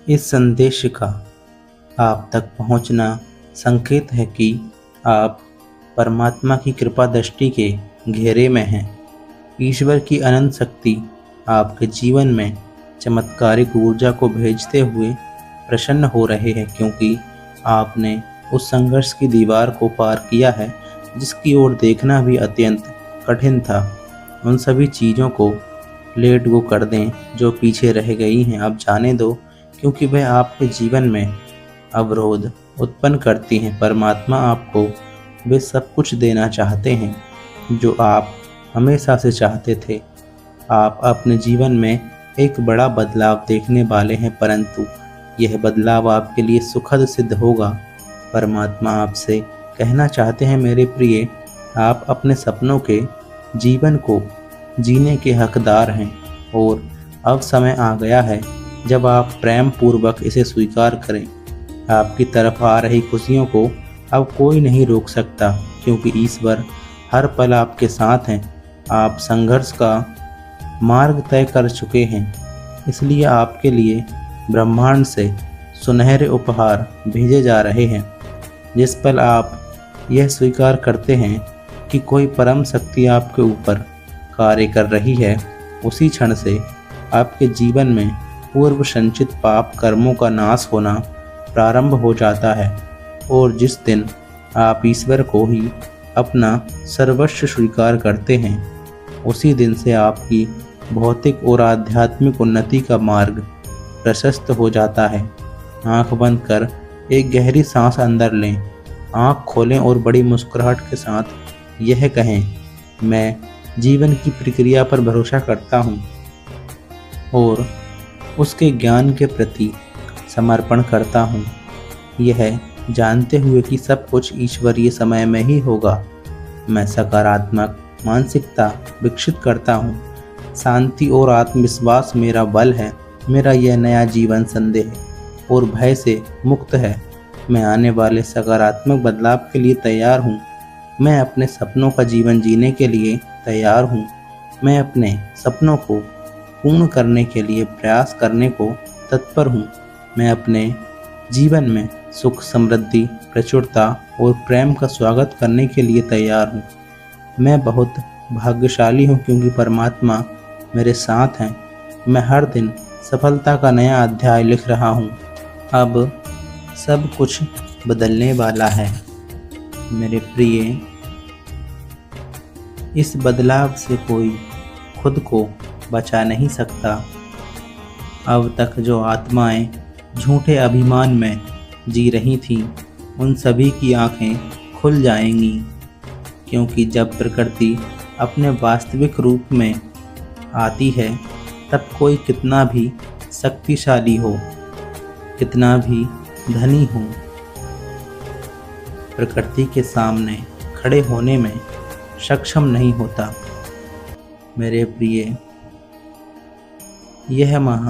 इस संदेश का आप तक पहुंचना संकेत है कि आप परमात्मा की कृपा दृष्टि के घेरे में हैं। ईश्वर की अनंत शक्ति आपके जीवन में चमत्कारिक ऊर्जा को भेजते हुए प्रसन्न हो रहे हैं, क्योंकि आपने उस संघर्ष की दीवार को पार किया है जिसकी ओर देखना भी अत्यंत कठिन था। उन सभी चीज़ों को लेट गो कर दें जो पीछे रह गई हैं। अब जाने दो, क्योंकि वह आपके जीवन में अवरोध उत्पन्न करती हैं। परमात्मा आपको वे सब कुछ देना चाहते हैं जो आप हमेशा से चाहते थे। आप अपने जीवन में एक बड़ा बदलाव देखने वाले हैं, परंतु यह बदलाव आपके लिए सुखद सिद्ध होगा। परमात्मा आपसे कहना चाहते हैं, मेरे प्रिय, आप अपने सपनों के जीवन को जीने के हकदार हैं और अब समय आ गया है जब आप प्रेम पूर्वक इसे स्वीकार करें। आपकी तरफ आ रही खुशियों को अब कोई नहीं रोक सकता, क्योंकि ईश्वर हर पल आपके साथ हैं। आप संघर्ष का मार्ग तय कर चुके हैं, इसलिए आपके लिए ब्रह्मांड से सुनहरे उपहार भेजे जा रहे हैं। जिस पल आप यह स्वीकार करते हैं कि कोई परम शक्ति आपके ऊपर कार्य कर रही है, उसी क्षण से आपके जीवन में पूर्व संचित पाप कर्मों का नाश होना प्रारंभ हो जाता है। और जिस दिन आप ईश्वर को ही अपना सर्वस्व स्वीकार करते हैं, उसी दिन से आपकी भौतिक और आध्यात्मिक उन्नति का मार्ग प्रशस्त हो जाता है। आंख बंद कर एक गहरी सांस अंदर लें, आंख खोलें और बड़ी मुस्कुराहट के साथ यह कहें, मैं जीवन की प्रक्रिया पर भरोसा करता हूँ और उसके ज्ञान के प्रति समर्पण करता हूँ, यह जानते हुए कि सब कुछ ईश्वरीय समय में ही होगा। मैं सकारात्मक मानसिकता विकसित करता हूँ। शांति और आत्मविश्वास मेरा बल है। मेरा यह नया जीवन संदेह और भय से मुक्त है। मैं आने वाले सकारात्मक बदलाव के लिए तैयार हूँ। मैं अपने सपनों का जीवन जीने के लिए तैयार हूँ। मैं अपने सपनों को पूर्ण करने के लिए प्रयास करने को तत्पर हूँ। मैं अपने जीवन में सुख, समृद्धि, प्रचुरता और प्रेम का स्वागत करने के लिए तैयार हूँ। मैं बहुत भाग्यशाली हूँ, क्योंकि परमात्मा मेरे साथ हैं। मैं हर दिन सफलता का नया अध्याय लिख रहा हूँ। अब सब कुछ बदलने वाला है। मेरे प्रिय, इस बदलाव से कोई खुद को बचा नहीं सकता। अब तक जो आत्माएं झूठे अभिमान में जी रही थीं, उन सभी की आंखें खुल जाएंगी, क्योंकि जब प्रकृति अपने वास्तविक रूप में आती है, तब कोई कितना भी शक्तिशाली हो, कितना भी धनी हो, प्रकृति के सामने खड़े होने में सक्षम नहीं होता। मेरे प्रिय, यह माह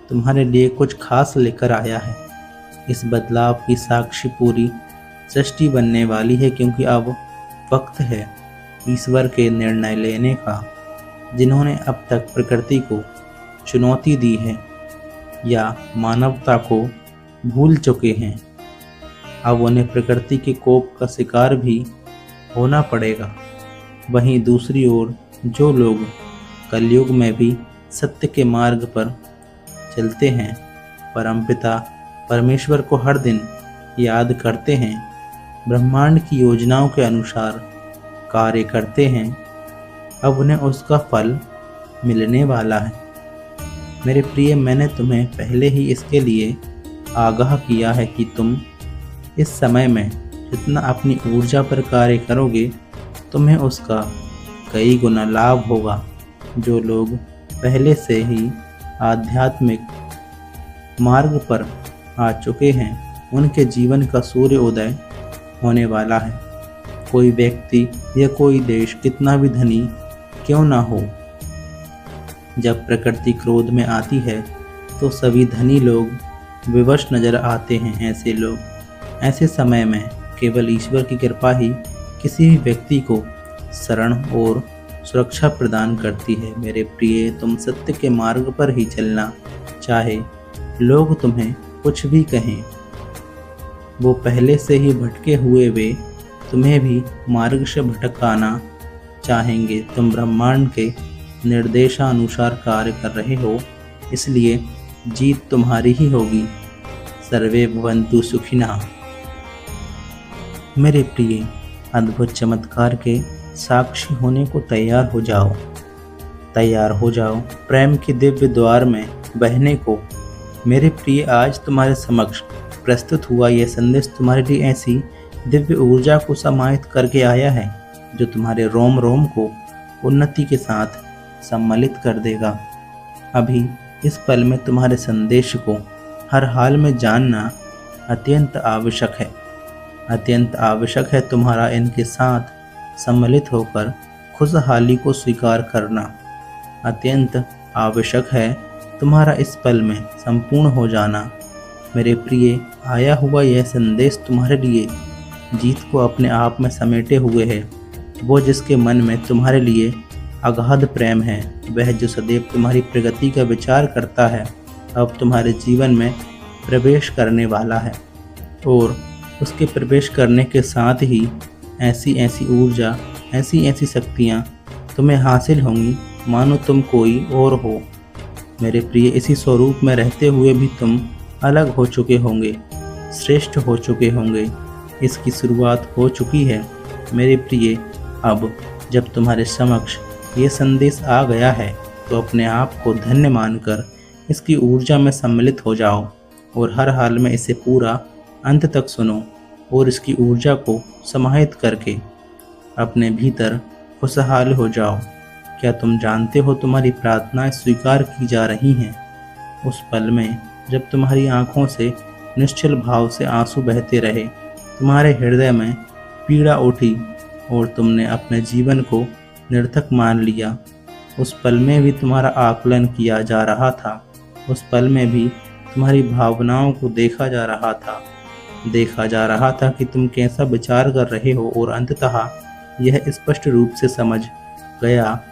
तुम्हारे लिए कुछ खास लेकर आया है। इस बदलाव की साक्षी पूरी सृष्टि बनने वाली है, क्योंकि अब वक्त है ईश्वर के निर्णय लेने का। जिन्होंने अब तक प्रकृति को चुनौती दी है या मानवता को भूल चुके हैं, अब उन्हें प्रकृति के कोप का शिकार भी होना पड़ेगा। वहीं दूसरी ओर जो लोग कलयुग में भी सत्य के मार्ग पर चलते हैं, परमपिता परमेश्वर को हर दिन याद करते हैं, ब्रह्मांड की योजनाओं के अनुसार कार्य करते हैं, अब उन्हें उसका फल मिलने वाला है। मेरे प्रिय, मैंने तुम्हें पहले ही इसके लिए आगाह किया है कि तुम इस समय में जितना अपनी ऊर्जा पर कार्य करोगे, तुम्हें उसका कई गुना लाभ होगा। जो लोग पहले से ही आध्यात्मिक मार्ग पर आ चुके हैं, उनके जीवन का सूर्य उदय होने वाला है। कोई व्यक्ति या कोई देश कितना भी धनी क्यों ना हो, जब प्रकृति क्रोध में आती है तो सभी धनी लोग विवश नजर आते हैं। ऐसे समय में केवल ईश्वर की कृपा ही किसी भी व्यक्ति को शरण और सुरक्षा प्रदान करती है। मेरे प्रिय, तुम सत्य के मार्ग पर ही चलना चाहे लोग तुम्हें कुछ भी कहें, वो पहले से ही भटके हुए वे तुम्हें भी मार्ग से भटकाना चाहेंगे। तुम ब्रह्मांड के निर्देशानुसार कार्य कर रहे हो, इसलिए जीत तुम्हारी ही होगी। सर्वे भवन्तु सुखिनः। मेरे प्रिय, अद्भुत चमत्कार के साक्षी होने को तैयार हो जाओ। तैयार हो जाओ प्रेम के दिव्य द्वार में बहने को। मेरे प्रिय, आज तुम्हारे समक्ष प्रस्तुत हुआ यह संदेश तुम्हारे लिए ऐसी दिव्य ऊर्जा को समाहित करके आया है जो तुम्हारे रोम रोम को उन्नति के साथ सम्मिलित कर देगा। अभी इस पल में तुम्हारे संदेश को हर हाल में जानना अत्यंत आवश्यक है। अत्यंत आवश्यक है तुम्हारा इनके साथ सम्मिलित होकर खुशहाली को स्वीकार करना। अत्यंत आवश्यक है तुम्हारा इस पल में संपूर्ण हो जाना। मेरे प्रिय, आया हुआ यह संदेश तुम्हारे लिए जीत को अपने आप में समेटे हुए है। वो जिसके मन में तुम्हारे लिए अगाध प्रेम है, वह जो सदैव तुम्हारी प्रगति का विचार करता है, अब तुम्हारे जीवन में प्रवेश करने वाला है। और उसके प्रवेश करने के साथ ही ऐसी ऐसी ऊर्जा, ऐसी ऐसी शक्तियाँ तुम्हें हासिल होंगी मानो तुम कोई और हो। मेरे प्रिय, इसी स्वरूप में रहते हुए भी तुम अलग हो चुके होंगे, श्रेष्ठ हो चुके होंगे। इसकी शुरुआत हो चुकी है। मेरे प्रिय, अब जब तुम्हारे समक्ष ये संदेश आ गया है तो अपने आप को धन्य मानकर इसकी ऊर्जा में सम्मिलित हो जाओ और हर हाल में इसे पूरा अंत तक सुनो और इसकी ऊर्जा को समाहित करके अपने भीतर खुशहाल हो जाओ। क्या तुम जानते हो तुम्हारी प्रार्थनाएं स्वीकार की जा रही हैं? उस पल में जब तुम्हारी आंखों से निश्चल भाव से आंसू बहते रहे, तुम्हारे हृदय में पीड़ा उठी और तुमने अपने जीवन को निरर्थक मान लिया, उस पल में भी तुम्हारा आकलन किया जा रहा था। उस पल में भी तुम्हारी भावनाओं को देखा जा रहा था। देखा जा रहा था कि तुम कैसा विचार कर रहे हो और अंततः यह स्पष्ट रूप से समझ गया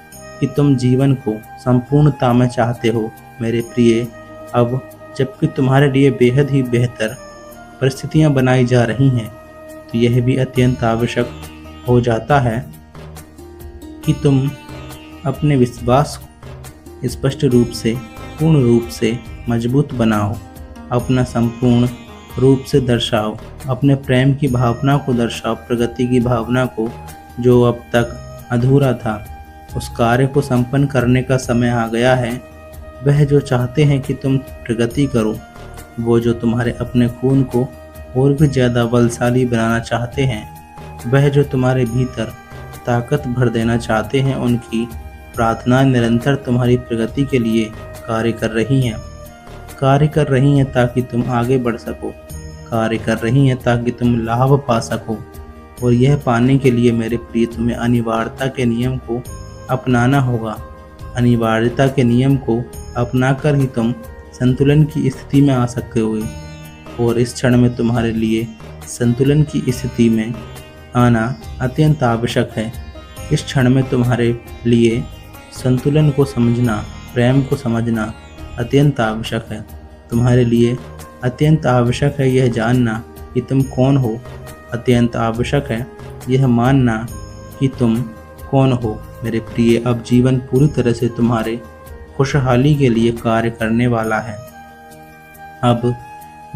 कि तुम जीवन को संपूर्णता में चाहते हो। मेरे प्रिय, अब जबकि तुम्हारे लिए बेहद ही बेहतर परिस्थितियां बनाई जा रही हैं, तो यह भी अत्यंत आवश्यक हो जाता है कि तुम अपने विश्वास को स्पष्ट रूप से, पूर्ण रूप से मजबूत बनाओ, अपना संपूर्ण रूप से दर्शाओ, अपने प्रेम की भावना को दर्शाओ, प्रगति की भावना को, जो अब तक अधूरा था। उस कार्य को संपन्न करने का समय आ गया है। वह जो चाहते हैं कि तुम प्रगति करो, वो जो तुम्हारे अपने खून को और भी ज़्यादा बलशाली बनाना चाहते हैं, वह जो तुम्हारे भीतर ताकत भर देना चाहते हैं, उनकी प्रार्थना निरंतर तुम्हारी प्रगति के लिए कार्य कर रही हैं ताकि तुम आगे बढ़ सको, कार्य कर रही हैं ताकि तुम लाभ पा सको। और यह पाने के लिए मेरे प्रिय, तुम्हें अनिवार्यता के नियम को अपनाना होगा। अनिवार्यता के नियम को अपनाकर ही तुम संतुलन की स्थिति में आ सकते हो। और इस क्षण में तुम्हारे लिए संतुलन की स्थिति में आना अत्यंत आवश्यक है। इस क्षण में तुम्हारे लिए संतुलन को समझना, प्रेम को समझना अत्यंत आवश्यक है। तुम्हारे लिए अत्यंत आवश्यक है यह जानना कि तुम कौन हो। अत्यंत आवश्यक है यह मानना कि तुम कौन हो। मेरे प्रिय, अब जीवन पूरी तरह से तुम्हारे खुशहाली के लिए कार्य करने वाला है। अब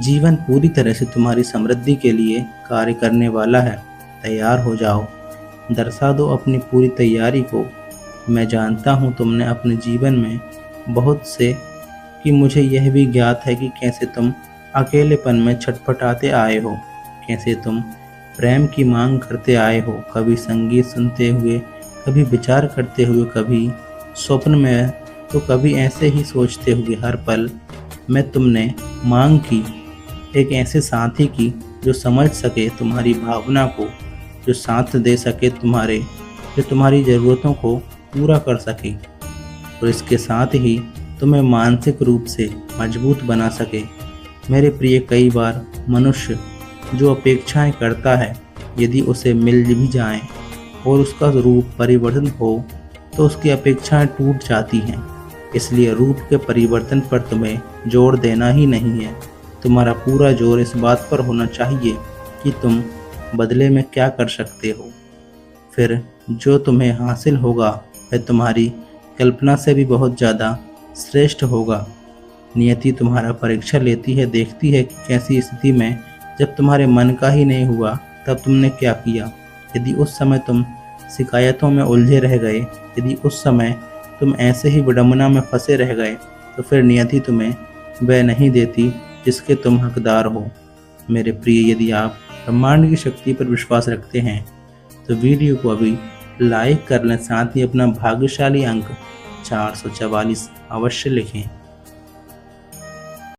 जीवन पूरी तरह से तुम्हारी समृद्धि के लिए कार्य करने वाला है। तैयार हो जाओ, दर्शा दो अपनी पूरी तैयारी को। मैं जानता हूँ तुमने अपने जीवन में बहुत से कि मुझे यह भी ज्ञात है कि कैसे तुम अकेलेपन में छटपटाते आए हो, कैसे तुम प्रेम की मांग करते आए हो, कभी संगीत सुनते हुए, कभी विचार करते हुए, कभी स्वप्न में, तो कभी ऐसे ही सोचते हुए। हर पल में तुमने मांग की एक ऐसे साथी की जो समझ सके तुम्हारी भावना को, जो साथ दे सके जो तुम्हारी ज़रूरतों को पूरा कर सके और इसके साथ ही तुम्हें मानसिक रूप से मजबूत बना सके। मेरे प्रिय, कई बार मनुष्य जो अपेक्षाएं करता है, यदि उसे मिल भी जाएं और उसका रूप परिवर्तन हो तो उसकी अपेक्षाएं टूट जाती हैं। इसलिए रूप के परिवर्तन पर तुम्हें जोर देना ही नहीं है। तुम्हारा पूरा जोर इस बात पर होना चाहिए कि तुम बदले में क्या कर सकते हो। फिर जो तुम्हें हासिल होगा वह तुम्हारी कल्पना से भी बहुत ज़्यादा श्रेष्ठ होगा। नियति तुम्हारा परीक्षा लेती है, देखती है कि कैसी स्थिति में जब तुम्हारे मन का ही नहीं हुआ तब तुमने क्या किया। यदि उस समय तुम शिकायतों में उलझे रह गए, यदि उस समय तुम ऐसे ही विडंबना में फंसे रह गए, तो फिर नियति तुम्हें वह नहीं देती जिसके तुम हकदार हो। मेरे प्रिय, यदि आप ब्रह्मांड की शक्ति पर विश्वास रखते हैं तो वीडियो को अभी लाइक कर लें, साथ ही अपना भाग्यशाली अंक 444 अवश्य लिखें।